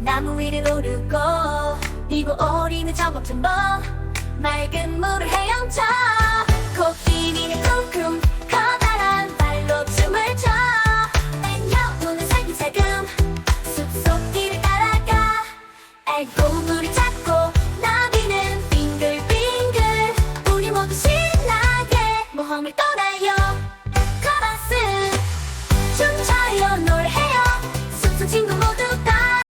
나무 위를 오르고 이고 오리는 저벅저벅 맑은 물을 헤엄쳐 코끼리는 쿵쿵 커다란 발로 춤을 춰 앵여우는 살금살금 숲속 길을 따라가 알고 물을 찾고